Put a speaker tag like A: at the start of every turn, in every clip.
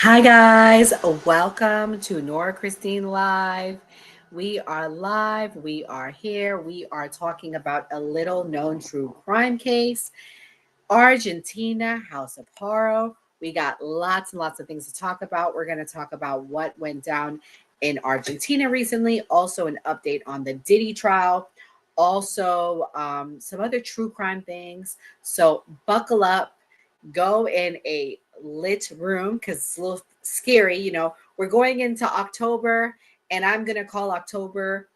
A: Hi guys, welcome to Nora Christine Live. We are live, we are here, we are talking about a little known true crime case, Argentina, House of Horror. We got lots and lots of things to talk about. We're going to talk about what went down in Argentina recently, also an update on the Diddy trial, also some other true crime things. So buckle up, go in a lit room because it's a little scary. We're going into October, and I'm going to call October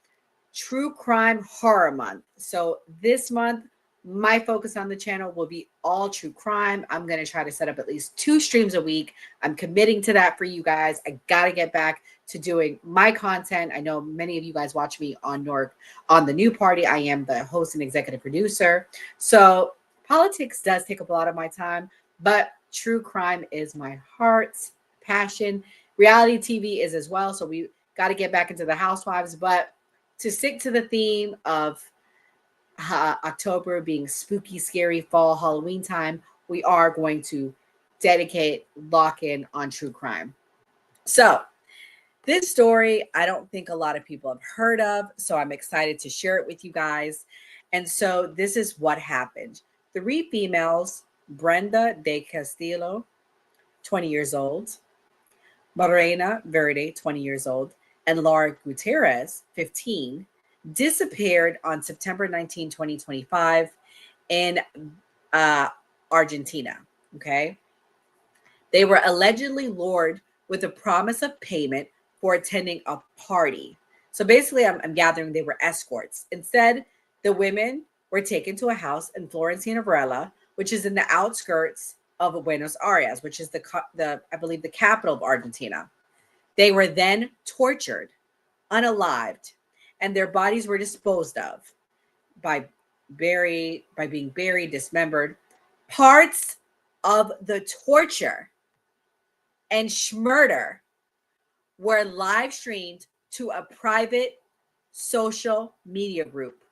A: True Crime Horror Month. So this month, my focus on the channel will be all true crime. I'm going to try to set up at least 2 streams a week. I'm committing to that for you guys. I got to get back to doing my content. I know many of you guys watch me on the New Party. I am the host and executive producer. So politics does take up a lot of my time, but true crime is my heart's passion. Reality TV is as well. So we got to get back into the housewives, but to stick to the theme of October being spooky, scary fall, Halloween time, we are going to lock in on true crime. So this story, I don't think a lot of people have heard of, so I'm excited to share it with you guys. And so this is what happened. 3 females, Brenda de Castillo, 20 years old, Morena Verde, 20 years old, and Laura Gutierrez, 15, disappeared on September 19, 2025 in Argentina, okay? They were allegedly lured with a promise of payment for attending a party. So basically, I'm gathering they were escorts. Instead, the women were taken to a house in Florencia Varela, which is in the outskirts of Buenos Aires, which is I believe the capital of Argentina. They were then tortured, unalived, and their bodies were disposed of by being buried, dismembered. Parts of the torture and schmurder were live streamed to a private social media group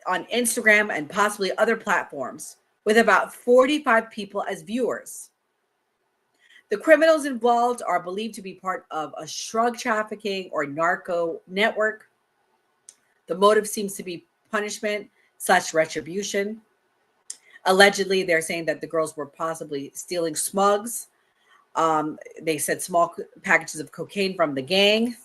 A: on Instagram and possibly other platforms with about 45 people as viewers. The criminals involved are believed to be part of a drug trafficking or narco network. The motive seems to be punishment/retribution. Allegedly, they're saying that the girls were possibly stealing smugs. They said small packages of cocaine from the gang.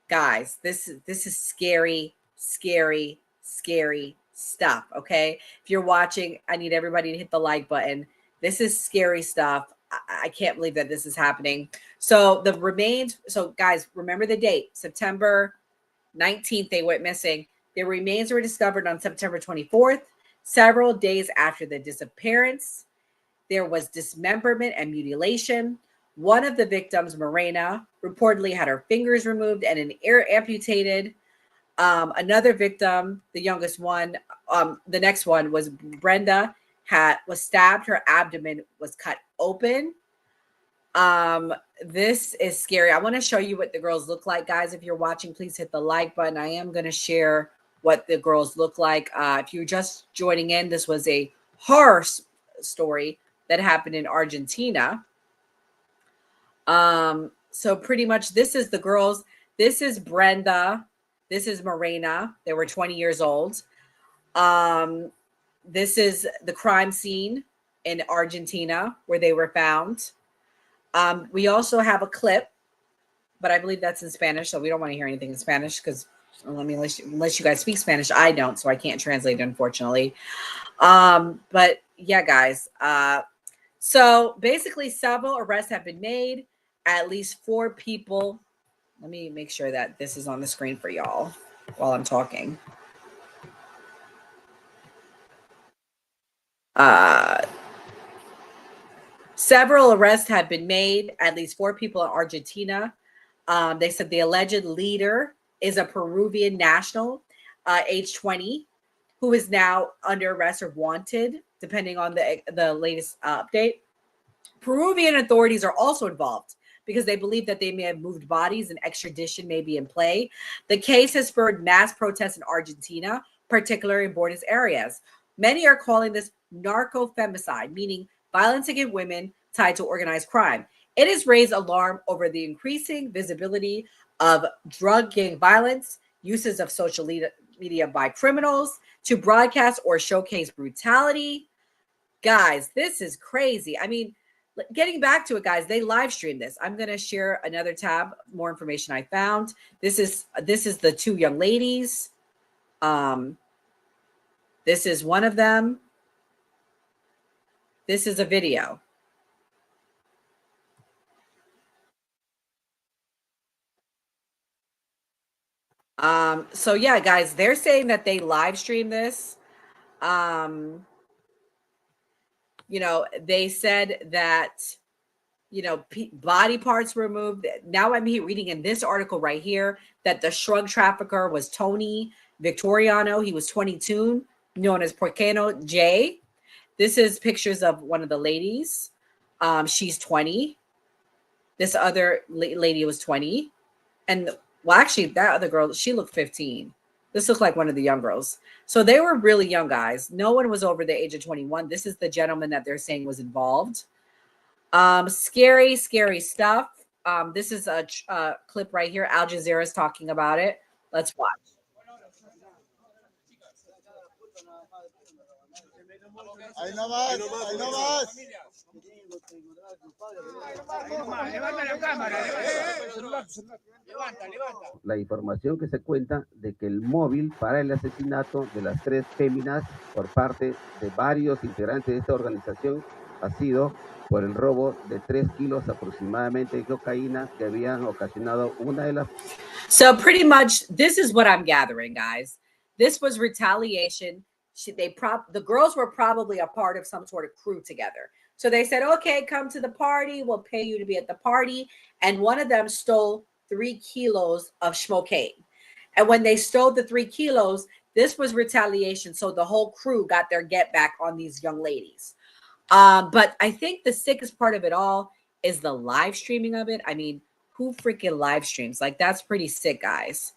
A: Guys, this is scary, scary, scary stuff. Okay, if you're watching, I need everybody to hit the like button. This is scary stuff. I can't believe that this is happening. So the remains. So guys, remember the date, September 19th. They went missing. Their remains were discovered on September 24th, several days after the disappearance. There was dismemberment and mutilation. One of the victims, Morena, reportedly had her fingers removed and an ear amputated. Another victim, the youngest one, the next one was Brenda, was stabbed. Her abdomen was cut open. This is scary. I want to show you what the girls look like. Guys, if you're watching, please hit the like button. I am going to share what the girls look like. If you're just joining in, this was a horror story that happened in Argentina. So pretty much this is the girls. This is Brenda. This is Morena. They were 20 years old. This is the crime scene in Argentina where they were found. We also have a clip, but I believe that's in Spanish, so we don't want to hear anything in Spanish because unless you guys speak Spanish, I don't, so I can't translate it, unfortunately. But yeah, guys. So basically, several arrests have been made. At least 4 people. Let me make sure that this is on the screen for y'all while I'm talking. Several arrests have been made. At least 4 people in Argentina. They said the alleged leader is a Peruvian national, age 20, who is now under arrest or wanted, depending on the latest update. Peruvian authorities are also involved because they believe that they may have moved bodies and extradition may be in play. The case has spurred mass protests in Argentina, particularly in Buenos Aires. Many are calling this narco-femicide, meaning violence against women tied to organized crime. It has raised alarm over the increasing visibility of drug gang violence, uses of social media by criminals to broadcast or showcase brutality. Guys, this is crazy. I mean, getting back to it, guys, they live streamed this. I'm going to share another tab, more information I found. This is the two young ladies. This is one of them. This is a video. So yeah, guys, they're saying that they live streamed this. You know, they said that, you know, body parts were removed. Now I'm here reading in this article right here that the drug trafficker was Tony Victoriano. He was 22, known as Porcano J. This is pictures of one of the ladies. She's 20. This other lady was 20. And well, actually, that other girl, she looked 15. This looked like one of the young girls. So they were really young guys. No one was over the age of 21. This is the gentleman that they're saying was involved. Scary, scary stuff. This is a clip right here. Al Jazeera is talking about it. Let's watch.
B: Ahí nomás, ahí nomás.
C: La información que se cuenta de que el móvil para el asesinato de las tres féminas por parte de varios integrantes de esta organización ha sido por el robo de 3 kilos aproximadamente de cocaína que habían ocasionado una de las...
A: So pretty much this is what I'm gathering, guys. This was retaliation. The girls were probably a part of some sort of crew together. So they said, okay, come to the party. We'll pay you to be at the party. And one of them stole 3 kilos of schmocaine. And when they stole the 3 kilos, this was retaliation. So the whole crew got their get back on these young ladies. But I think the sickest part of it all is the live streaming of it. I mean, who freaking live streams? Like, that's pretty sick, guys.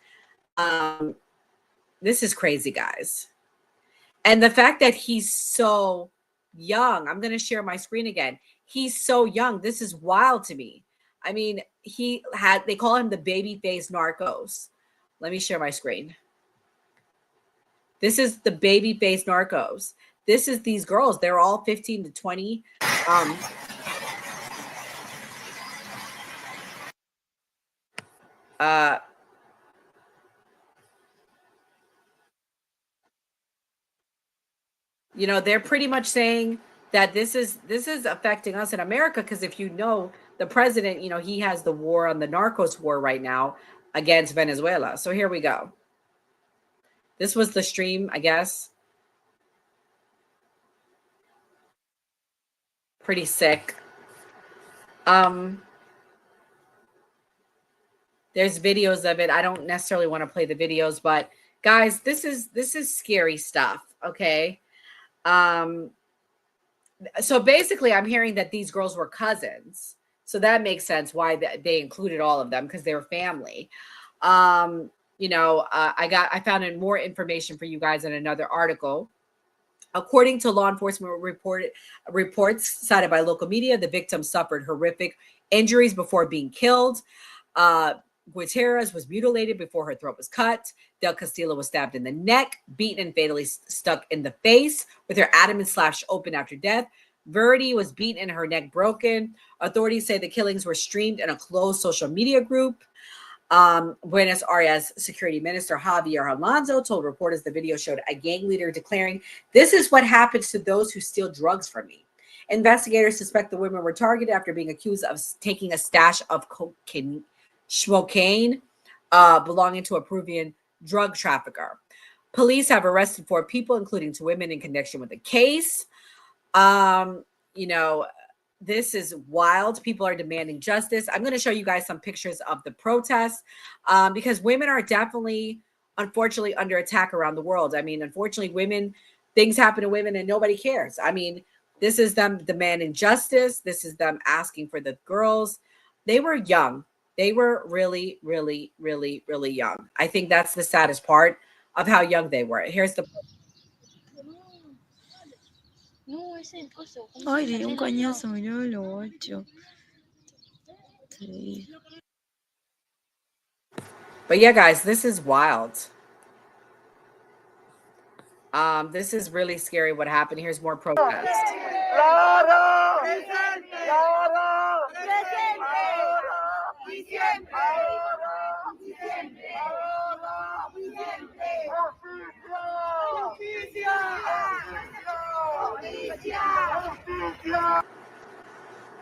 A: This is crazy, guys. And the fact that he's so young, I'm going to share my screen again. He's so young. This is wild to me. I mean, they call him the baby face narcos. Let me share my screen. This is the baby face narcos. This is these girls. They're all 15 to 20. You know, they're pretty much saying that this is affecting us in America, because if you know, the president, you know, he has the war on the narcos war right now against Venezuela. So here we go. This was the stream, I guess. Pretty sick. There's videos of it. I don't necessarily want to play the videos, but guys, this is scary stuff. Okay. So basically I'm hearing that these girls were cousins. So that makes sense why they included all of them, because they were family. You know, I found in more information for you guys in another article. According to law enforcement reports cited by local media, the victim suffered horrific injuries before being killed. Gutierrez was mutilated before her throat was cut. Del Castillo was stabbed in the neck, beaten, and fatally stuck in the face, with her abdomen slashed open after death. Verdi was beaten and her neck broken. Authorities say the killings were streamed in a closed social media group. Buenos Aires Security Minister Javier Alonso told reporters the video showed a gang leader declaring, "This is what happens to those who steal drugs from me." Investigators suspect the women were targeted after being accused of taking a stash of schmocaine belonging to a Peruvian drug trafficker. Police have arrested 4 people, including 2 women, in connection with the case. You know, this is wild. People are demanding justice. I'm going to show you guys some pictures of the protests, because women are definitely, unfortunately, under attack around the world. I mean, unfortunately, things happen to women and nobody cares. I mean, this is them demanding justice. This is them asking for the girls. They were young. They were really, really, really, really young. I think that's the saddest part of how young they were. Here's the...
D: No, ese impuesto. Ay, le dio un cañazo, mirá lo 8.
A: But yeah, guys, this is wild. This is really scary what happened. Here's more protest.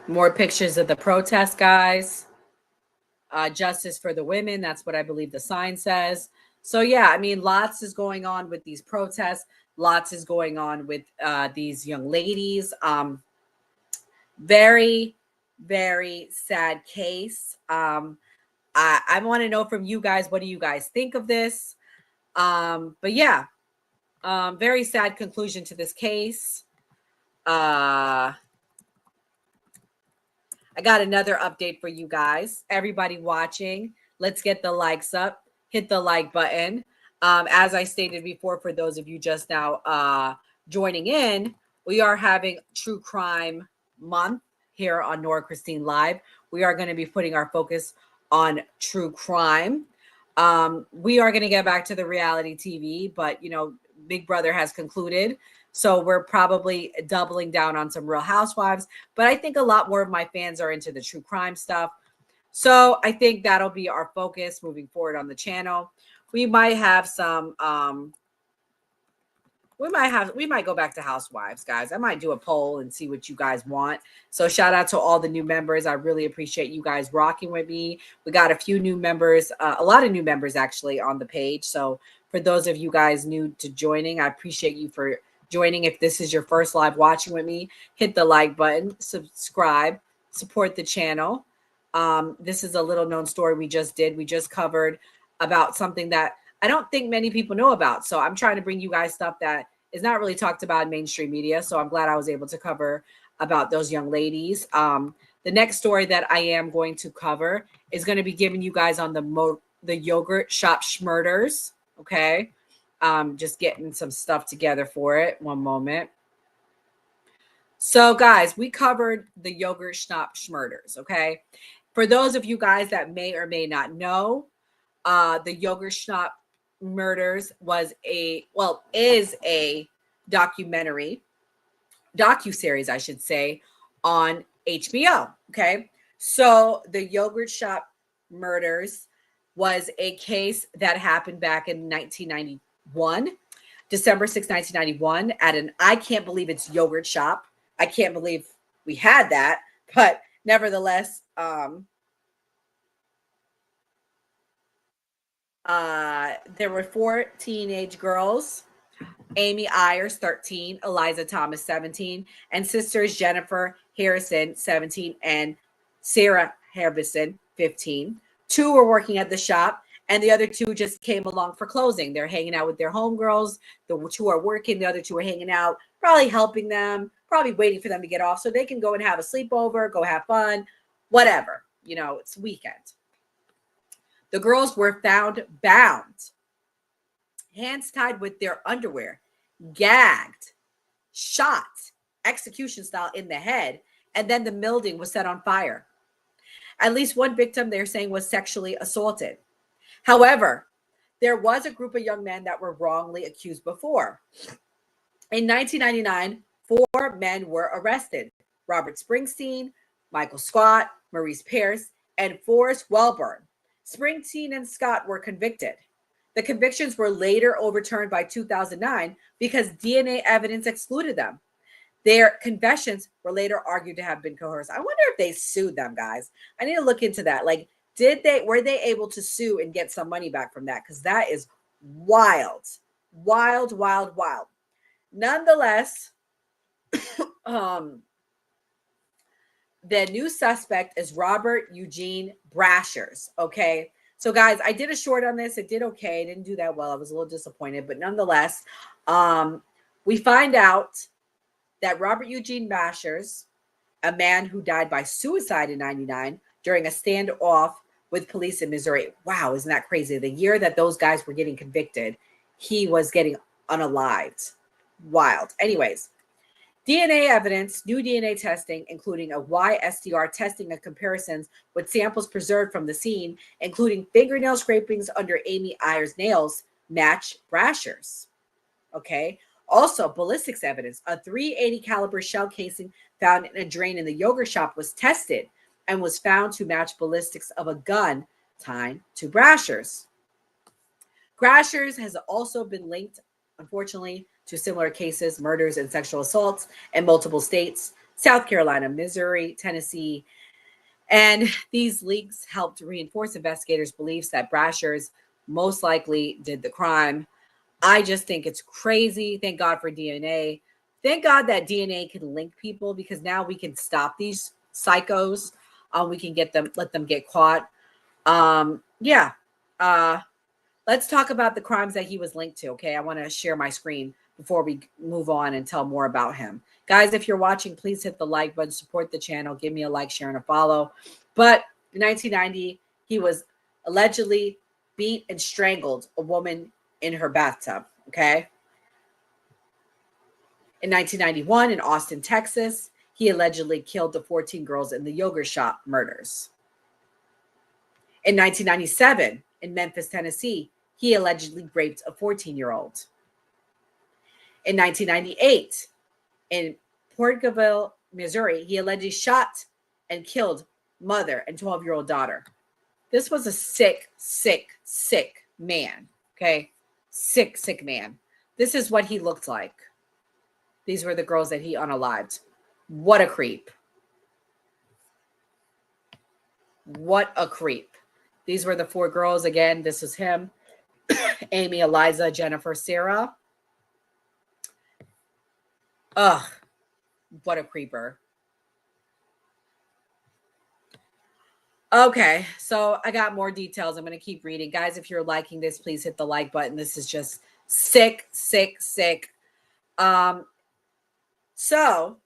A: More pictures of the protest, guys. Justice for the women. That's what I believe the sign says. So yeah, I mean, lots is going on with these protests. Lots is going on with these young ladies. Very, very sad case. I want to know from you guys, what do you guys think of this? But yeah, very sad conclusion to this case. I got another update for you guys. Everybody watching, let's get the likes up. Hit the like button. As I stated before, for those of you just now joining in, we are having True Crime Month here on Nora Christine Live. We are going to be putting our focus on true crime. We are going to get back to the reality TV, but, you know, Big Brother has concluded. So we're probably doubling down on some Real Housewives. But I think a lot more of my fans are into the true crime stuff. So I think that'll be our focus moving forward on the channel. We might have some, we might go back to Housewives, guys. I might do a poll and see what you guys want. So shout out to all the new members. I really appreciate you guys rocking with me. We got a few new members, a lot of new members actually on the page. So for those of you guys new to joining, I appreciate you for joining. If this is your first live watching with me, hit the like button, subscribe, support the channel. This is a little known story we just did. We just covered about something that I don't think many people know about. So I'm trying to bring you guys stuff that is not really talked about in mainstream media. So I'm glad I was able to cover about those young ladies. The next story that I am going to cover is going to be giving you guys on the yogurt shop schmurders. Okay. Just getting some stuff together for it. One moment. So guys, we covered the yogurt shop schmurders. Okay. For those of you guys that may or may not know, the yogurt shop murders is a docuseries, I should say, on HBO. Okay. So the yogurt shop murders was a case that happened back in 1991, December 6, 1991, at an, I can't believe it's yogurt shop. I can't believe we had that, but nevertheless, there were 4 teenage girls, Amy Ayers, 13, Eliza Thomas, 17, and sisters Jennifer Harrison, 17, and Sarah Harbison, 15. 2 were working at the shop, and the other 2 just came along for closing. They're hanging out with their homegirls. The 2 are working. The other 2 are hanging out, probably helping them, probably waiting for them to get off so they can go and have a sleepover, go have fun, whatever. You know, it's weekend. The girls were found bound, hands tied with their underwear, gagged, shot, execution style in the head, and then the building was set on fire. At least one victim, they're saying, was sexually assaulted. However, there was a group of young men that were wrongly accused before. In 1999, 4 men were arrested: Robert Springsteen, Michael Scott, Maurice Pierce, and Forrest Welburn. Springsteen and Scott were convicted. The convictions were later overturned by 2009 because DNA evidence excluded them. Their confessions were later argued to have been coerced. I wonder if they sued them, guys. I need to look into that. Like, were they able to sue and get some money back from that? Because that is wild, wild, wild, wild. Nonetheless, the new suspect is Robert Eugene Brashers. Okay. So guys, I did a short on this. It did okay. I didn't do that well. I was a little disappointed, but nonetheless, we find out that Robert Eugene Brashers, a man who died by suicide in 99 during a standoff with police in Missouri. Wow. Isn't that crazy? The year that those guys were getting convicted, he was getting unalived. Wild. Anyways, DNA evidence, new DNA testing, including a YSTR testing of comparisons with samples preserved from the scene, including fingernail scrapings under Amy Ayer's nails, match Brasher's. Okay. Also, ballistics evidence, a 380 caliber shell casing found in a drain in the yogurt shop was tested and was found to match ballistics of a gun tied to Brasher's. Brasher's has also been linked, unfortunately, to similar cases, murders, and sexual assaults in multiple states: South Carolina, Missouri, Tennessee. And these leaks helped reinforce investigators' beliefs that Brasher's most likely did the crime. I just think it's crazy. Thank God for DNA. Thank God that DNA can link people, because now we can stop these psychos. We can let them get caught. Yeah. Let's talk about the crimes that he was linked to. Okay. I want to share my screen before we move on and tell more about him. Guys, if you're watching, please hit the like button, support the channel, give me a like, share, and a follow. But in 1990, he was allegedly beat and strangled a woman in her bathtub. Okay. In 1991, in Austin, Texas, he allegedly killed the 14 girls in the yogurt shop murders. In 1997, in Memphis, Tennessee, he allegedly raped a 14-year-old. In 1998, in Porterville, Missouri, he allegedly shot and killed mother and 12-year-old daughter. This was a sick, sick, sick man. Okay. Sick, sick man. This is what he looked like. These were the girls that he unalived. What a creep. What a creep. These were the 4 girls. Again, this is him. Amy, Eliza, Jennifer, Sarah. Ugh. What a creeper. Okay, so I got more details. I'm going to keep reading. Guys, if you're liking this, please hit the like button. This is just sick, sick, sick. So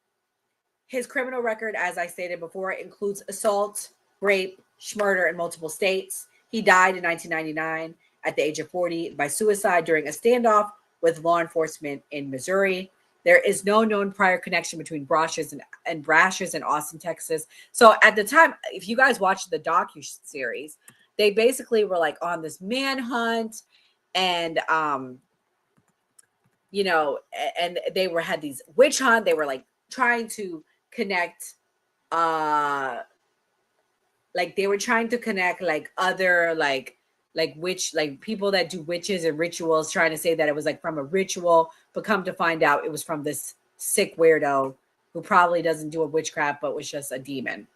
A: his criminal record, as I stated before, includes assault, rape, murder in multiple states. He died in 1999 at the age of 40 by suicide during a standoff with law enforcement in Missouri. There is no known prior connection between Brasher's in Austin, Texas. So at the time, if you guys watched the docu-series, they basically were like on this manhunt, and you know, and they had these witch hunt. They were like trying to connect like they were trying to connect like other like witch, like people that do witches and rituals, trying to say that it was like from a ritual, but come to find out it was from this sick weirdo who probably doesn't do a witchcraft but was just a demon.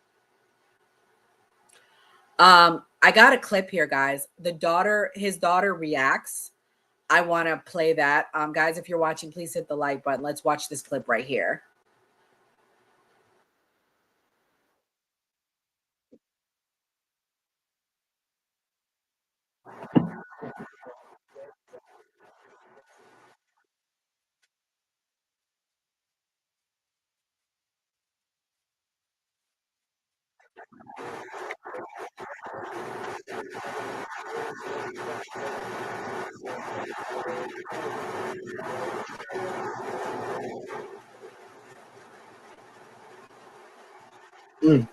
A: I got a clip here, guys. His daughter reacts. I want to play that. Guys, if you're watching, please hit the like button. Let's watch this clip right here. Mm.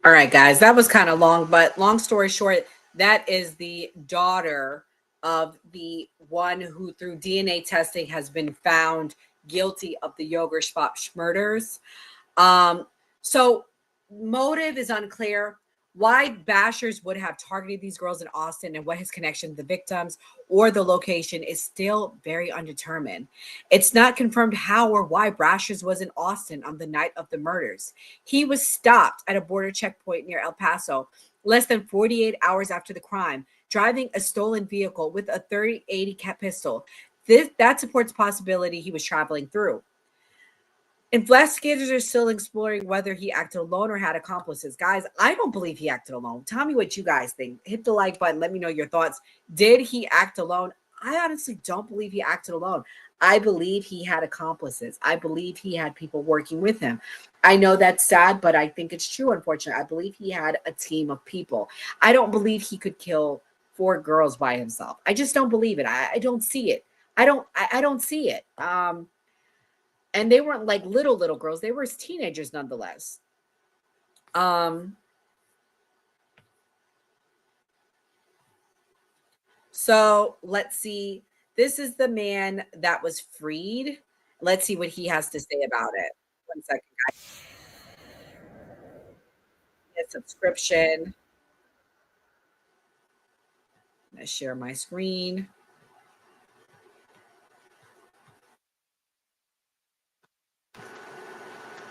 A: All right, guys, that was kind of long, but long story short, that is the daughter of the one who, through DNA testing, has been found guilty of the yogurt shop murders. So motive is unclear. Why bashers would have targeted these girls in Austin and what his connection to the victims or the location is still very undetermined. It's not confirmed how or why Bashers was in Austin on the night of the murders. He was stopped at a border checkpoint near El Paso less than 48 hours after the crime, driving a stolen vehicle with a 30-80 cat pistol. That supports possibility he was traveling through. Investigators are still exploring whether he acted alone or had accomplices. Guys, I don't believe he acted alone. Tell me what you guys think. Hit the like button. Let me know your thoughts. Did he act alone? I honestly don't believe he acted alone. I believe he had accomplices. I believe he had people working with him. I know that's sad, but I think it's true, unfortunately. I believe he had a team of people. I don't believe he could kill 4 girls by himself. I just don't believe it. I don't see it. I don't see it. And they weren't like little girls. They were teenagers nonetheless. So let's see. This is the man that was freed. Let's see what he has to say about it. 1 second, guys. A subscription. I'm going to share my screen.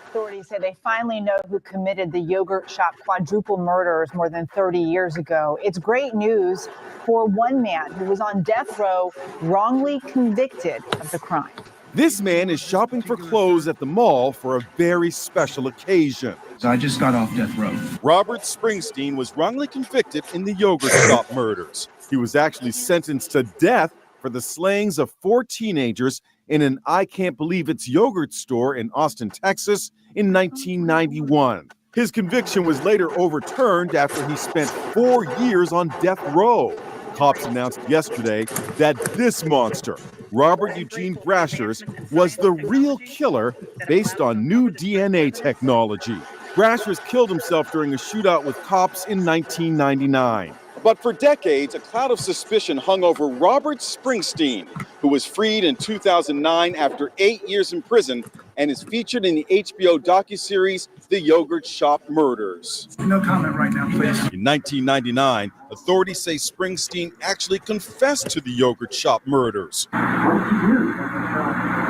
E: Authorities say they finally know who committed the yogurt shop quadruple murders more than 30 years ago. It's great news for one man who was on death row, wrongly convicted of the crime.
F: This man is shopping for clothes at the mall for a very special occasion.
G: So I just got off death row.
F: Robert Springsteen was wrongly convicted in the yogurt shop murders. He was actually sentenced to death for the slayings of 4 teenagers in an I Can't Believe It's yogurt store in Austin, Texas in 1991. His conviction was later overturned after he spent 4 years on death row. Cops announced yesterday that this monster, Robert Eugene Brashers, was the real killer based on new DNA technology. Brashers killed himself during a shootout with cops in 1999. But for decades, a cloud of suspicion hung over Robert Springsteen, who was freed in 2009 after 8 years in prison and is featured in the HBO docuseries The Yogurt Shop Murders.
G: No comment right now, please.
F: In 1999, authorities say Springsteen actually confessed to the yogurt shop murders.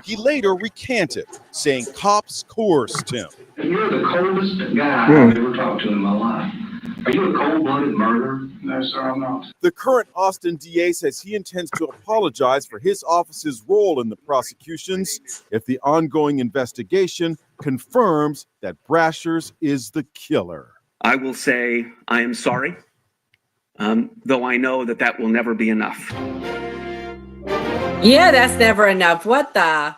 F: He later recanted, saying cops coerced him.
H: You're the coldest guy I've ever talked to in my life. Are you a cold-blooded murderer?
G: No, sir, I'm not.
F: The current Austin DA says he intends to apologize for his office's role in the prosecutions if the ongoing investigation confirms that Brashers is the killer.
H: I will say I am sorry, though I know that that will never be enough.
A: Yeah, that's never enough. What the?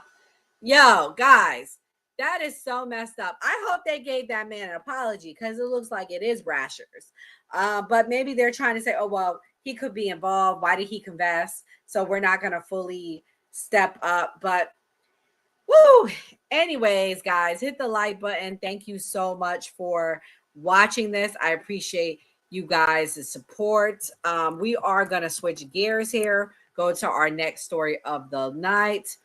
A: Yo, guys, that is so messed up. I hope they gave that man an apology because it looks like it is Brashers. But maybe they're trying to say, oh, well, he could be involved. Why did he confess? So we're not going to fully step up. But, woo! Anyways, guys, hit the like button. Thank you so much for watching this. I appreciate you guys' support. We are going to switch gears here. Go to our next story of the night.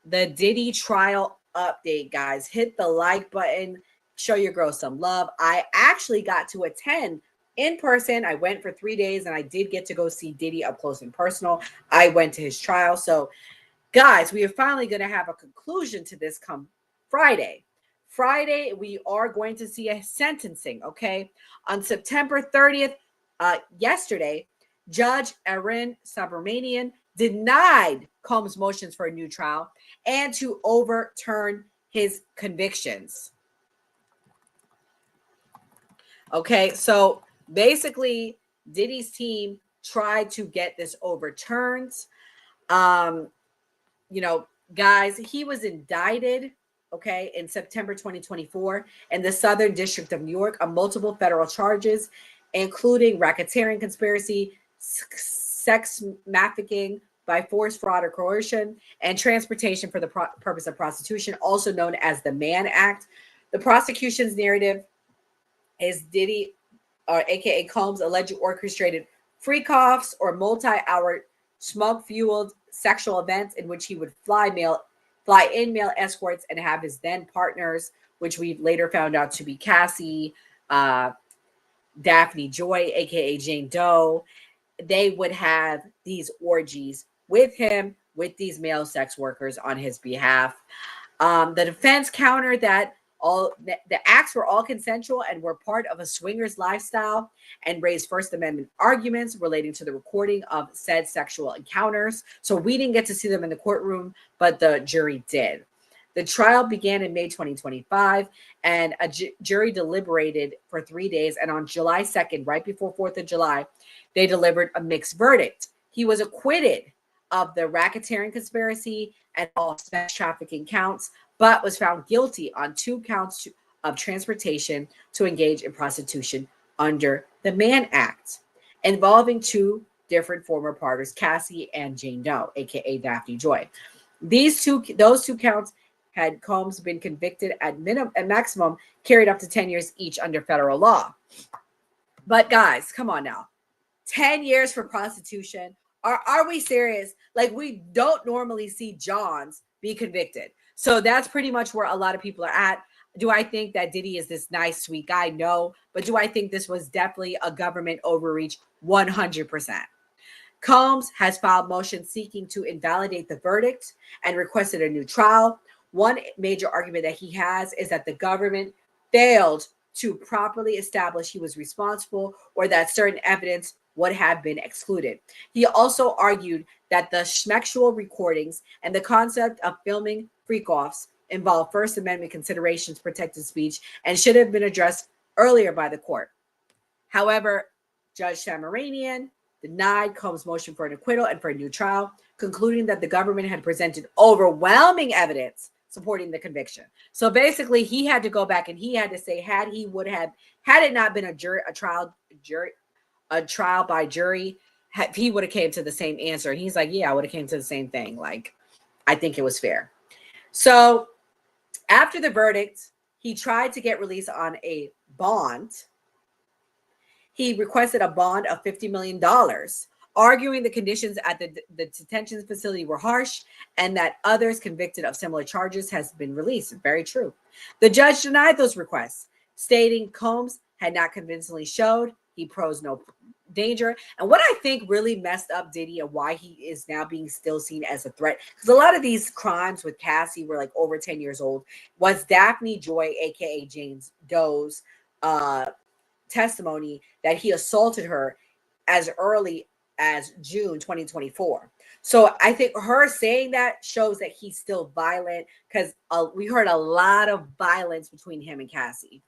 A: The Diddy trial update, guys. Hit the like button. Show your girl some love. I actually got to attend in person. I went for 3 days and I did get to go see Diddy up close and personal. I went to his trial. So, guys, we are finally going to have a conclusion to this come Friday. Friday, we are going to see a sentencing, okay? On September 30th, yesterday, Judge Aaron Subramanian denied Combs' motions for a new trial and to overturn his convictions. Okay, so basically, Diddy's team tried to get this overturned. You know, guys, he was indicted, okay, in September 2024 in the Southern District of New York on multiple federal charges, including racketeering, conspiracy, sex trafficking by force, fraud, or coercion, and transportation for the purpose of prostitution, also known as the Mann Act. The prosecution's narrative is Diddy, or aka Combs, alleged orchestrated freak-offs or multi-hour smoke-fueled sexual events in which he would fly in male escorts and have his then partners, which we later found out to be Cassie, Daphne Joy, aka Jane Doe. They would have these orgies with him, with these male sex workers on his behalf. The defense countered that all the acts were all consensual and were part of a swingers lifestyle, and raised First Amendment arguments relating to the recording of said sexual encounters. So we didn't get to see them in the courtroom, but the jury did. The trial began in May 2025, and a jury deliberated for 3 days. And on July 2nd, right before 4th of July, they delivered a mixed verdict. He was acquitted of the racketeering conspiracy and all sex trafficking counts, but was found guilty on 2 counts of transportation to engage in prostitution under the Mann Act, involving 2 different former partners, Cassie and Jane Doe, aka Daphne Joy. Those two counts had Combs been convicted at maximum, carried up to 10 years each under federal law. But guys, come on now. 10 years for prostitution. Are we serious? Like, we don't normally see Johns be convicted. So that's pretty much where a lot of people are at. Do I think that Diddy is this nice, sweet guy? No. But do I think this was definitely a government overreach? 100%. Combs has filed motions seeking to invalidate the verdict and requested a new trial. One major argument that he has is that the government failed to properly establish he was responsible, or that certain evidence would have been excluded. He also argued that the schmexual recordings and the concept of filming freak-offs involve First Amendment considerations, protected speech, and should have been addressed earlier by the court. However, Judge Samaranian denied Combs' motion for an acquittal and for a new trial, concluding that the government had presented overwhelming evidence supporting the conviction. So basically, he had to go back and he had to say, had it not been a trial by jury, he would have came to the same answer. And he's like, yeah, I would have came to the same thing. Like, I think it was fair. So after the verdict, he tried to get released on a bond. He requested a bond of $50 million, arguing the conditions at the detention facility were harsh and that others convicted of similar charges has been released. Very true. The judge denied those requests, stating Combs had not convincingly showed he posed no danger. And what I think really messed up Diddy and why he is now being still seen as a threat, because a lot of these crimes with Cassie were like over 10 years old, was Daphne Joy, aka Jane Doe's testimony that he assaulted her as early as June 2024. So I think her saying that shows that he's still violent, because we heard a lot of violence between him and Cassie.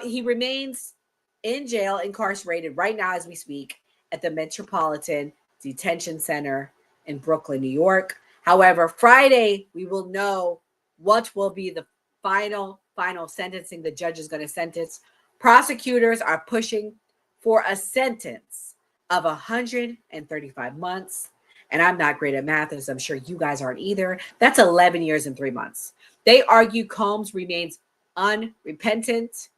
A: He remains in jail, incarcerated right now as we speak at the Metropolitan Detention Center in Brooklyn, New York. However, Friday, we will know what will be the final sentencing the judge is going to sentence. Prosecutors are pushing for a sentence of 135 months. And I'm not great at math, as I'm sure you guys aren't either. That's 11 years and 3 months. They argue Combs remains unrepentant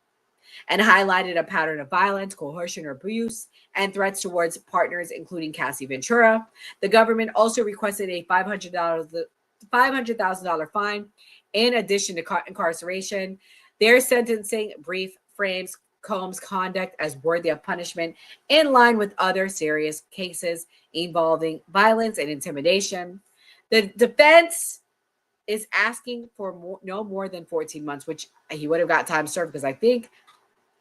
A: and highlighted a pattern of violence, coercion, or abuse, and threats towards partners, including Cassie Ventura. The government also requested a $500,000 fine in addition to incarceration. Their sentencing brief frames Combs' conduct as worthy of punishment, in line with other serious cases involving violence and intimidation. The defense is asking for no more than 14 months, which he would have got time served, because I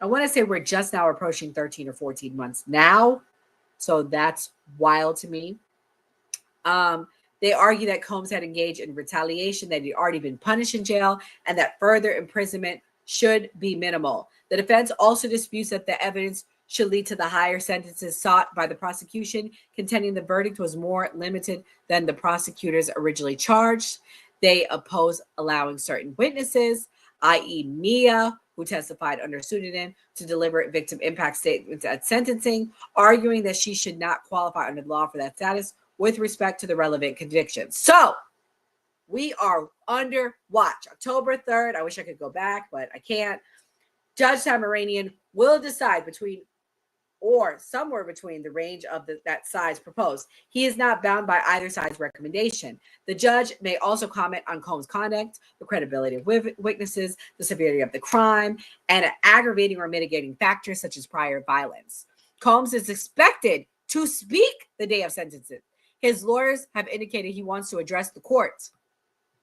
A: want to say we're just now approaching 13 or 14 months now. So that's wild to me. They argue that Combs had engaged in retaliation, that he'd already been punished in jail, and that further imprisonment should be minimal. The defense also disputes that the evidence should lead to the higher sentences sought by the prosecution, contending the verdict was more limited than the prosecutors originally charged. They oppose allowing certain witnesses, i.e. Mia, who testified under pseudonym, to deliver victim impact statements at sentencing, arguing that she should not qualify under the law for that status with respect to the relevant convictions. So we are under watch. October 3rd. I wish I could go back, but I can't. Judge Tamaranian will decide between or somewhere between the range of that size proposed. He is not bound by either side's recommendation. The judge may also comment on Combs' conduct, the credibility of witnesses, the severity of the crime, and aggravating or mitigating factors such as prior violence. Combs is expected to speak the day of sentencing. His lawyers have indicated he wants to address the courts.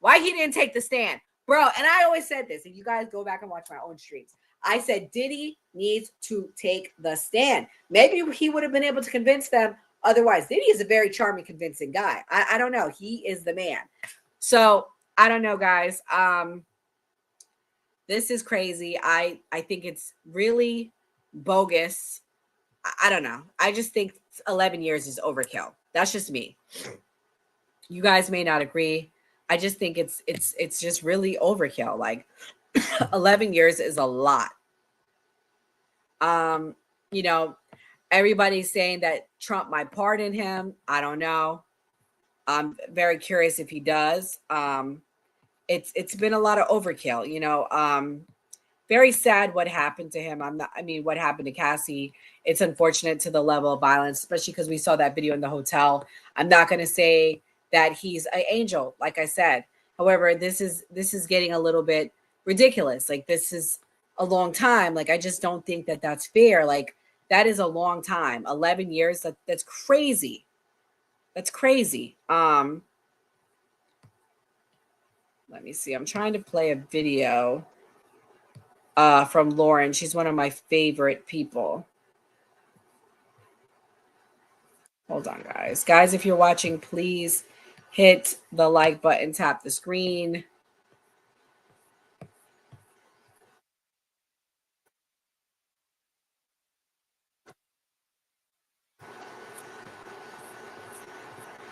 A: Why he didn't take the stand? Bro, and I always said this, if you guys go back and watch my own streams, I said Diddy needs to take the stand. Maybe he would have been able to convince them otherwise. Diddy is a very charming, convincing guy. I don't know. He is the man. So I don't know, guys. This is crazy. I think it's really bogus. I don't know. I just think 11 years is overkill. That's just me. You guys may not agree. I just think it's just really overkill. Like 11 years is a lot. You know, everybody's saying that Trump might pardon him. I don't know. I'm very curious if he does. It's been a lot of overkill, you know. Very sad what happened to him. What happened to Cassie. It's unfortunate to the level of violence, especially because we saw that video in the hotel. I'm not going to say that he's an angel, like I said. However, this is getting a little bit ridiculous. Like, this is a long time. Like, I just don't think that that's fair. Like, that is a long time. 11 years. That's crazy. That's crazy. Let me see. I'm trying to play a video from Lauren. She's one of my favorite people. Hold on, guys. Guys, if you're watching, please hit the like button, tap the screen.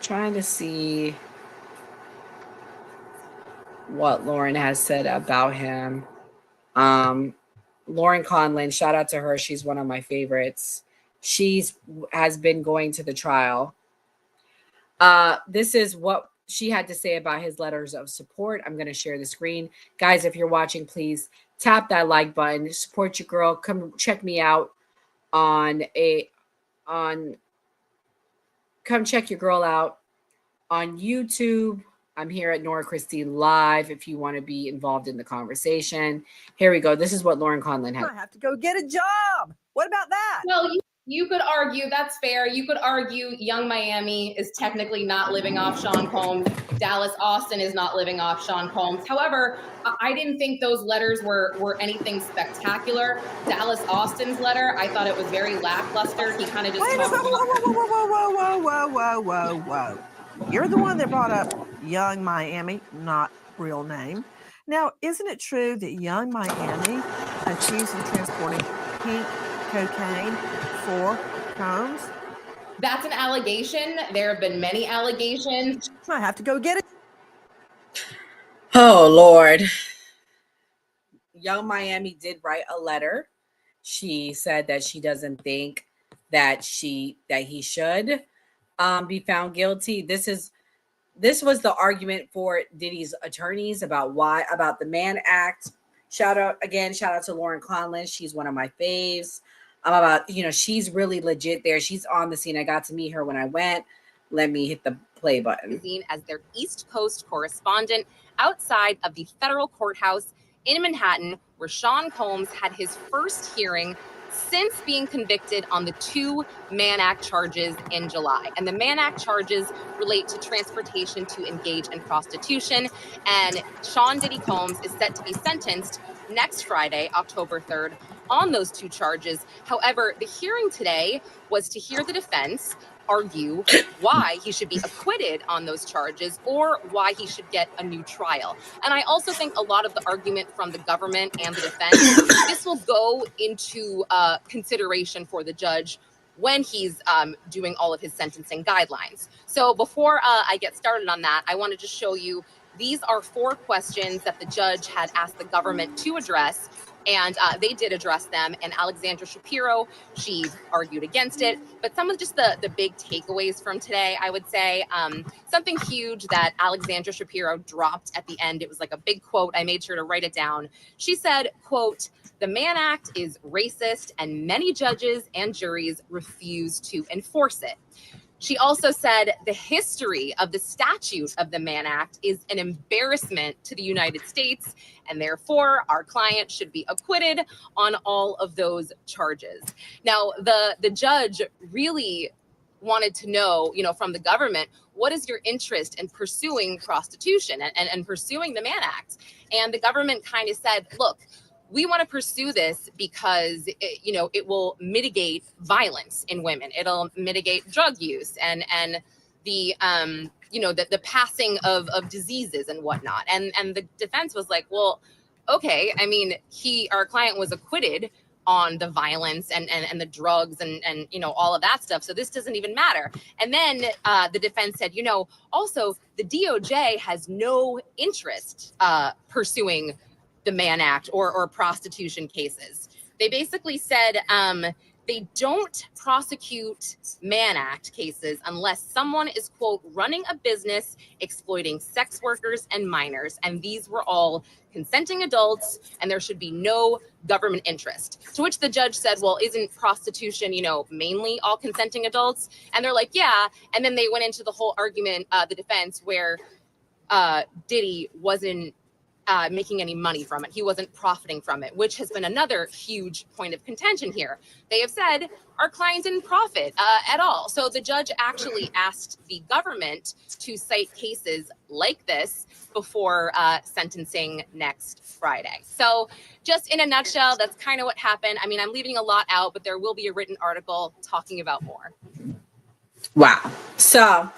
A: Trying to see what Lauren has said about him. Lauren Conlon, shout out to her. She's one of my favorites. Has been going to the trial. This is what she had to say about his letters of support. I'm going to share the screen. Guys, if you're watching, please tap that like button. Support your girl. Come check me out come check your girl out on YouTube. I'm here at Nora Christine Live if you want to be involved in the conversation. Here we go. This is what Lauren Conlon had.
I: I have to go get a job. What about that?
J: Well, you could argue that's fair. You could argue Young Miami is technically not living off Sean Combs. Dallas Austin is not living off Sean Combs. However, I didn't think those letters were anything spectacular. Dallas Austin's letter, I thought it was very lackluster. He kind of just
I: Whoa. You're the one that brought up Young Miami, not real name. Now, isn't it true that Young Miami accused of transporting pink cocaine for Combs?
J: That's an allegation. There have been many allegations.
I: I have to go get it.
A: Oh, Lord. Young Miami did write a letter. She said that she doesn't think that he should be found guilty. This was the argument for Diddy's attorneys about the Mann Act. Shout out to Lauren Conlon. She's one of my faves. She's really legit there. She's on the scene. I got to meet her when I went. Let me hit the play button.
K: As their East Coast correspondent outside of the federal courthouse in Manhattan, where Sean Combs had his first hearing since being convicted on the 2 Mann Act charges in July. And the Mann Act charges relate to transportation to engage in prostitution. And Sean Diddy Combs is set to be sentenced next Friday, October 3rd, on those 2 charges. However, the hearing today was to hear the defense argue why he should be acquitted on those charges or why he should get a new trial. And I also think a lot of the argument from the government and the defense, this will go into consideration for the judge when he's doing all of his sentencing guidelines. So before I get started on that, I want to just show you, these are 4 questions that the judge had asked the government to address. And they did address them. And Alexandra Shapiro, she argued against it. But some of just the big takeaways from today, I would say, something huge that Alexandra Shapiro dropped at the end. It was like a big quote. I made sure to write it down. She said, quote, "The Mann Act is racist and many judges and juries refuse to enforce it." She also said the history of the statute of the Mann Act is an embarrassment to the United States, and therefore our client should be acquitted on all of those charges. Now, the judge really wanted to know, from the government, what is your interest in pursuing prostitution and pursuing the Mann Act? And the government kind of said, look, we want to pursue this because it will mitigate violence in women. It'll mitigate drug use and the the passing of diseases and whatnot. And the defense was like, well, okay, I mean, our client was acquitted on the violence and the drugs and all of that stuff. So this doesn't even matter. And then the defense said, also the DOJ has no interest pursuing the Mann Act or prostitution cases. They basically said they don't prosecute Mann Act cases unless someone is, quote, running a business exploiting sex workers and minors. And these were all consenting adults, and there should be no government interest. To which the judge said, well, isn't prostitution, mainly all consenting adults? And they're like, yeah. And then they went into the whole argument, the defense, where Diddy wasn't making any money from it. He wasn't profiting from it, which has been another huge point of contention here. They have said our client didn't profit at all. So the judge actually asked the government to cite cases like this before sentencing next Friday. So just in a nutshell, that's kind of what happened. I mean, I'm leaving a lot out, but there will be a written article talking about more.
A: Wow. So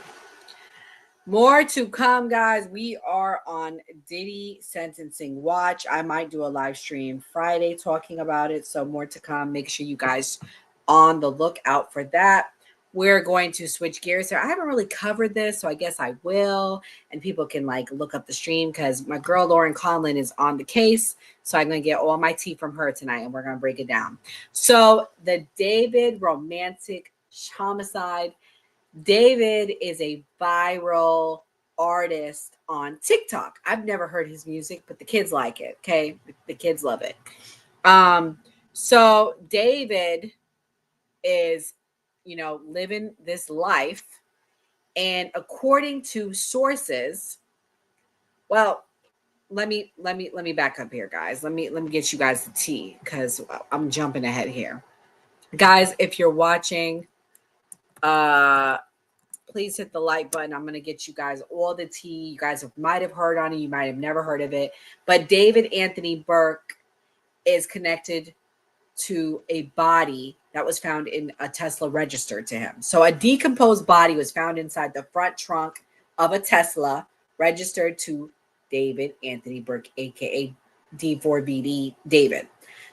A: more to come, guys. We are on Diddy sentencing watch. I might do a live stream Friday talking about it. So more to come. Make sure you guys on the lookout for that. We're going to switch gears here. I haven't really covered this, so I guess I will. And people can look up the stream because my girl Lauren Conlon is on the case. So I'm going to get all my tea from her tonight and we're going to break it down. So the David romantic homicide. David is a viral artist on TikTok. I've never heard his music, but the kids like it. Okay. The kids love it. So David is, living this life. And according to sources, well, let me back up here, guys. Let me get you guys the tea because I'm jumping ahead here. Guys, if you're watching, please hit the like button. I'm going to get you guys all the tea. You guys might have heard on it. You might have never heard of it. But David Anthony Burke is connected to a body that was found in a Tesla registered to him. So a decomposed body was found inside the front trunk of a Tesla registered to David Anthony Burke, aka D4BD David.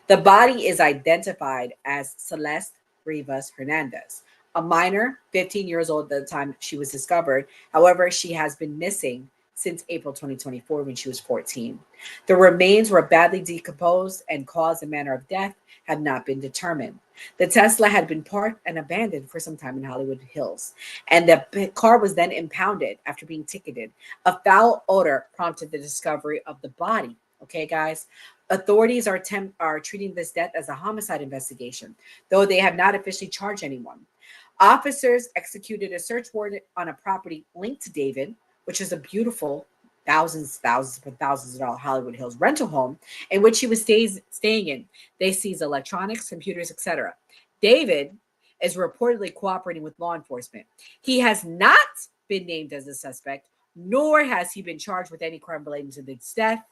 A: The body is identified as Celeste Rivas Hernandez, a minor, 15 years old at the time she was discovered. However, she has been missing since April 2024 when she was 14. The remains were badly decomposed and cause and manner of death have not been determined. The Tesla had been parked and abandoned for some time in Hollywood Hills, and the car was then impounded after being ticketed. A foul odor prompted the discovery of the body. Okay, guys. Authorities are treating this death as a homicide investigation, though they have not officially charged anyone. Officers executed a search warrant on a property linked to David, which is a beautiful thousands of dollars Hollywood Hills rental home in which he was staying in. They seized electronics, computers, etc. David is reportedly cooperating with law enforcement. He has not been named as a suspect, nor has he been charged with any crime relating to this death.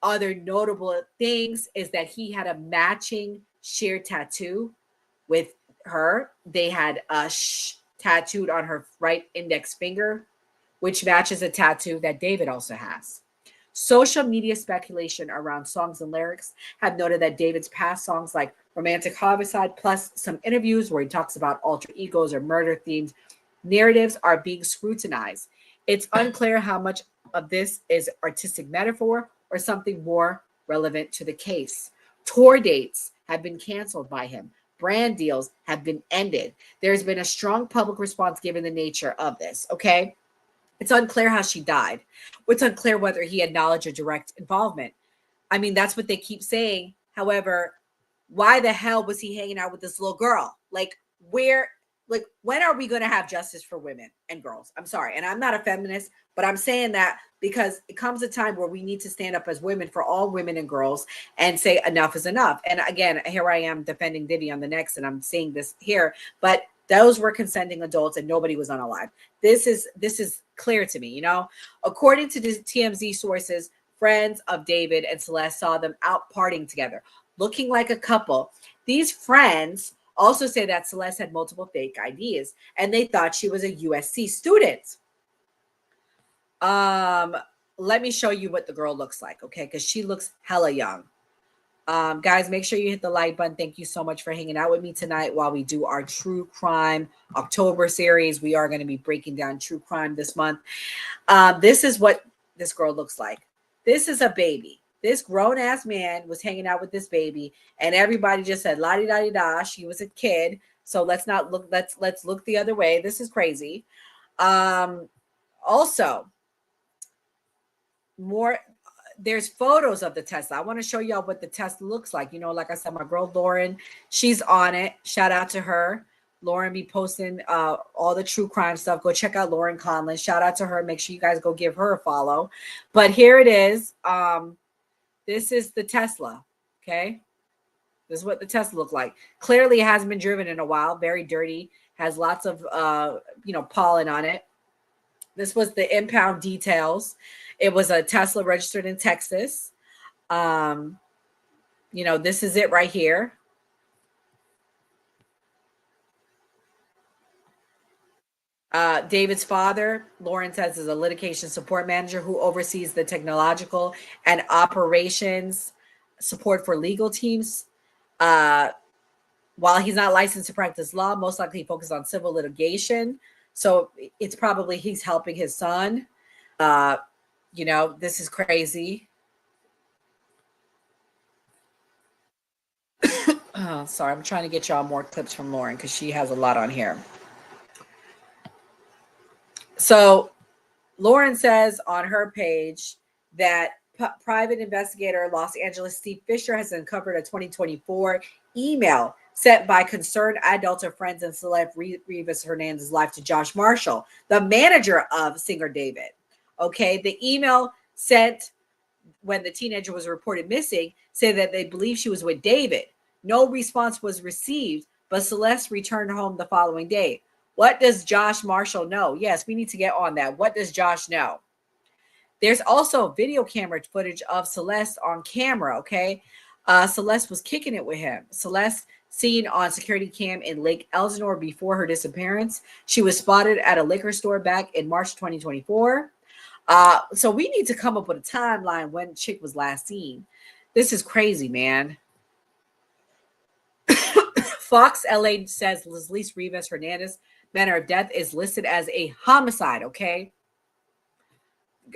A: Other notable things is that he had a matching sheer tattoo with her. They had a tattooed on her right index finger, which matches a tattoo that David also has. Social media speculation around songs and lyrics have noted that David's past songs like Romantic Homicide, plus some interviews where he talks about alter egos or murder themed narratives, are being scrutinized. It's unclear how much of this is artistic metaphor or something more relevant to the case. Tour dates have been canceled by him. Brand deals have been ended. There's been a strong public response given the nature of this, okay? It's unclear how she died. It's unclear whether he had knowledge or direct involvement. I mean, that's what they keep saying. However, why the hell was he hanging out with this little girl? Like, when are we going to have justice for women and girls? I'm sorry. And I'm not a feminist, but I'm saying that because it comes a time where we need to stand up as women for all women and girls and say enough is enough. And again, here I am defending Diddy on the next, and I'm seeing this here, but those were consenting adults and nobody was unalive. This is clear to me, you know. According to the TMZ sources, friends of David and Celeste saw them out partying together, looking like a couple. These friends also say that Celeste had multiple fake IDs and they thought she was a USC student. Let me show you what the girl looks like, okay? Because she looks hella young. Guys, make sure you hit the like button. Thank you so much for hanging out with me tonight while we do our True Crime October series. We are going to be breaking down true crime this month. This is what this girl looks like. This is a baby. This grown-ass man was hanging out with this baby, and everybody just said la-di-da-di-da. She was a kid, so let's not look. Let's look the other way. This is crazy. Also, there's photos of the Tesla. I want to show y'all what the Tesla looks like. You know, like I said, my girl Lauren, she's on it. Shout out to her. Lauren be posting all the true crime stuff. Go check out Lauren Conlon. Shout out to her. Make sure you guys go give her a follow. But here it is. This is the Tesla. Okay. This is what the Tesla looked like. Clearly it hasn't been driven in a while. Very dirty. Has lots of, pollen on it. This was the impound details. It was a Tesla registered in Texas. This is it right here. David's father, Lauren says, is a litigation support manager who oversees the technological and operations support for legal teams. While he's not licensed to practice law, most likely he focuses on civil litigation. So it's probably he's helping his son. This is crazy. Oh, sorry, I'm trying to get y'all more clips from Lauren because she has a lot on here. So Lauren says on her page that private investigator Los Angeles Steve Fisher has uncovered a 2024 email sent by concerned adults or friends and celeb Rivas Hernandez's life to Josh Marshall, the manager of singer David. Okay, the email sent when the teenager was reported missing said that they believe she was with David. No response was received, but Celeste returned home the following day. What does Josh Marshall know? Yes, we need to get on that. What does Josh know? There's also video camera footage of Celeste on camera, okay? Celeste was kicking it with him. Celeste seen on security cam in Lake Elsinore before her disappearance. She was spotted at a liquor store back in March 2024. So we need to come up with a timeline when chick was last seen. This is crazy, man. Fox LA says Leslie Rivas Hernandez, manner of death, is listed as a homicide, okay?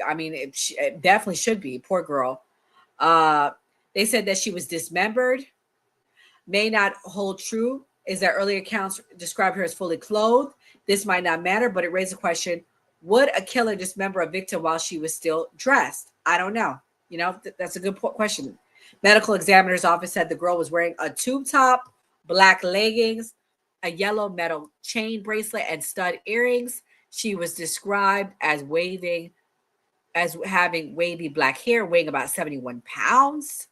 A: I mean, it definitely should be. Poor girl. They said that she was dismembered. May not hold true, is that earlier accounts described her as fully clothed. This might not matter, but it raised a question. Would a killer dismember a victim while she was still dressed? I don't know. That's a good question. Medical examiner's office said the girl was wearing a tube top, black leggings, a yellow metal chain bracelet, and stud earrings. She was described as having wavy black hair, weighing about 71 pounds.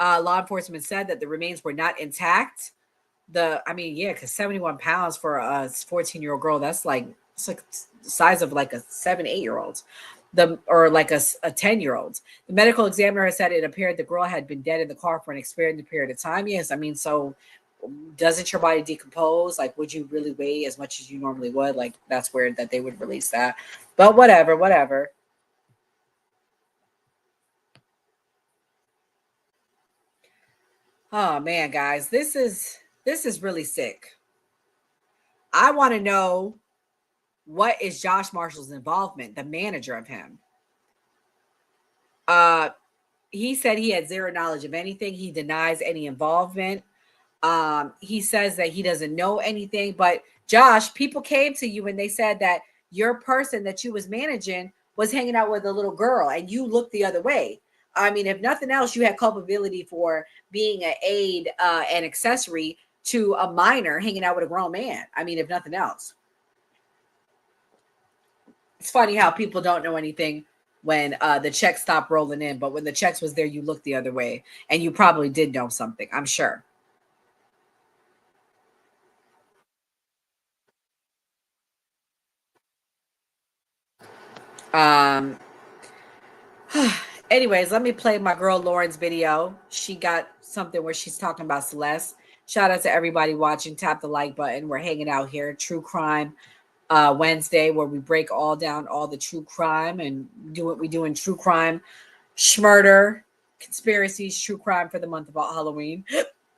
A: Law enforcement said that the remains were not intact. Because 71 pounds for a 14-year-old girl, it's like the size of like a 7-8-year-old. Or like a 10-year-old. The medical examiner has said it appeared the girl had been dead in the car for an extended period of time. Yes, so doesn't your body decompose? Like, would you really weigh as much as you normally would? Like, that's weird that they would release that. But whatever. Oh man, guys, this is really sick. I want to know, what is Josh Marshall's involvement, the manager of him? he said he had zero knowledge of anything. He denies any involvement. He says that he doesn't know anything. But Josh, people came to you and they said that your person that you was managing was hanging out with a little girl and you looked the other way. I mean, if nothing else, you had culpability for being an aid and accessory to a minor hanging out with a grown man. I mean, if nothing else. It's funny how people don't know anything when the checks stopped rolling in, but when the checks was there, you looked the other way, and you probably did know something, I'm sure. Anyways, let me play my girl Lauren's video. She got something where she's talking about Celeste. Shout out to everybody watching. Tap the like button. We're hanging out here. True Crime Wednesday, where we break all down all the true crime and do what we do in true crime, murder, conspiracies, true crime for the month of Halloween.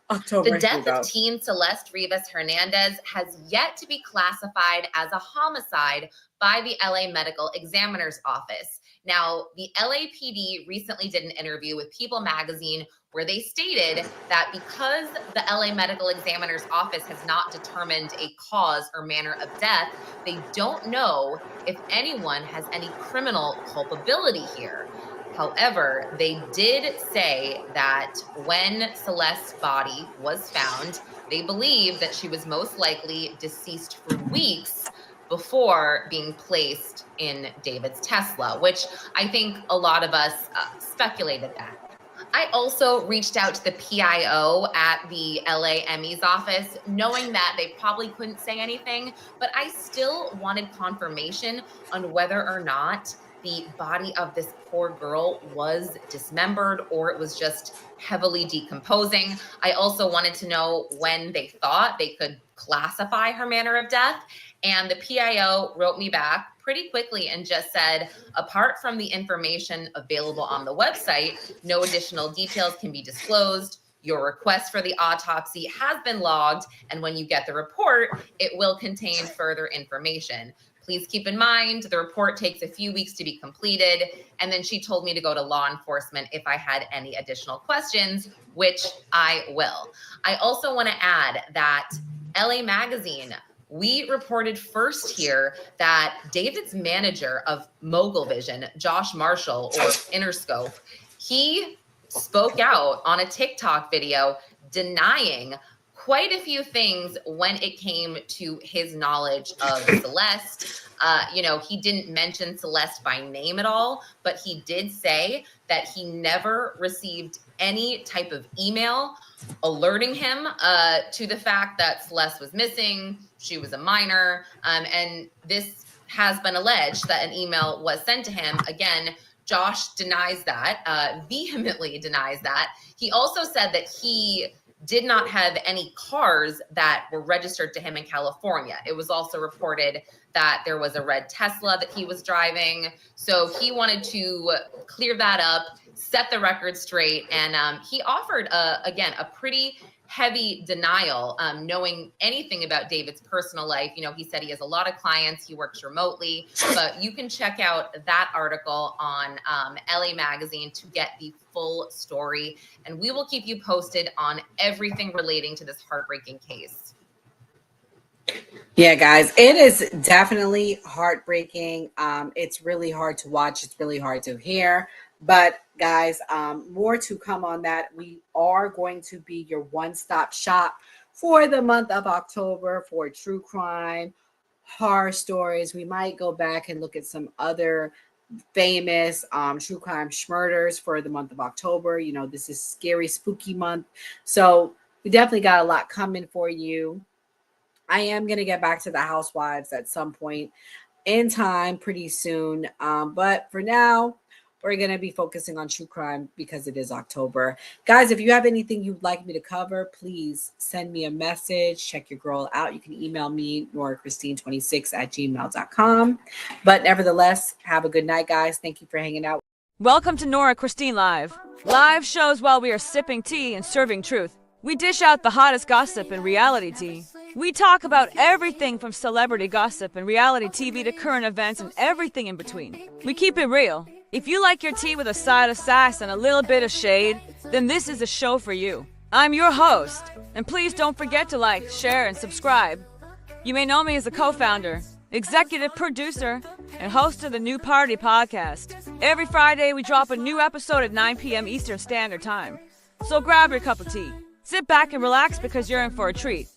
A: October.
K: The death of teen Celeste Rivas Hernandez has yet to be classified as a homicide by the LA Medical Examiner's Office. Now, the LAPD recently did an interview with People magazine where they stated that because the LA Medical Examiner's Office has not determined a cause or manner of death, they don't know if anyone has any criminal culpability here. However, they did say that when Celeste's body was found, they believe that she was most likely deceased for weeks before being placed in David's Tesla, which I think a lot of us speculated that. I also reached out to the PIO at the LA ME's office, knowing that they probably couldn't say anything, but I still wanted confirmation on whether or not the body of this poor girl was dismembered or it was just heavily decomposing. I also wanted to know when they thought they could classify her manner of death. And the PIO wrote me back pretty quickly and just said, apart from the information available on the website, no additional details can be disclosed. Your request for the autopsy has been logged, and when you get the report, it will contain further information. Please keep in mind, the report takes a few weeks to be completed, and then she told me to go to law enforcement if I had any additional questions, which I will. I also want to add that LA Magazine, we reported first here that David's manager of Mogul Vision, Josh Marshall, or Interscope, he spoke out on a TikTok video denying quite a few things when it came to his knowledge of Celeste. He didn't mention Celeste by name at all, but he did say that he never received any type of email alerting him to the fact that Celeste was missing. She was a minor. And this has been alleged that an email was sent to him. Again, Josh denies that, vehemently denies that. He also said that he did not have any cars that were registered to him in California. It was also reported that there was a red Tesla that he was driving. So he wanted to clear that up, set the record straight. And he offered, again, a pretty heavy denial, knowing anything about David's personal life. He said he has a lot of clients, he works remotely, but you can check out that article on LA Magazine to get the full story. And we will keep you posted on everything relating to this heartbreaking case.
A: Yeah, guys, it is definitely heartbreaking. It's really hard to watch. It's really hard to hear. But guys, more to come on that. We are going to be your one-stop shop for the month of October for true crime, horror stories. We might go back and look at some other famous true crime murders for the month of October. This is scary, spooky month. So we definitely got a lot coming for you. I am going to get back to the housewives at some point in time pretty soon. But for now, we're going to be focusing on true crime because it is October. Guys, if you have anything you'd like me to cover, please send me a message. Check your girl out. You can email me, norachristine26@gmail.com. But nevertheless, have a good night, guys. Thank you for hanging out.
L: Welcome to Nora Christine Live. Live shows while we are sipping tea and serving truth. We dish out the hottest gossip and reality tea. We talk about everything from celebrity gossip and reality TV to current events and everything in between. We keep it real. If you like your tea with a side of sass and a little bit of shade, then this is a show for you. I'm your host, and please don't forget to like, share, and subscribe. You may know me as a co-founder, executive producer, and host of the New Party podcast. Every Friday, we drop a new episode at 9 p.m. Eastern Standard Time. So grab your cup of tea, sit back and relax because you're in for a treat.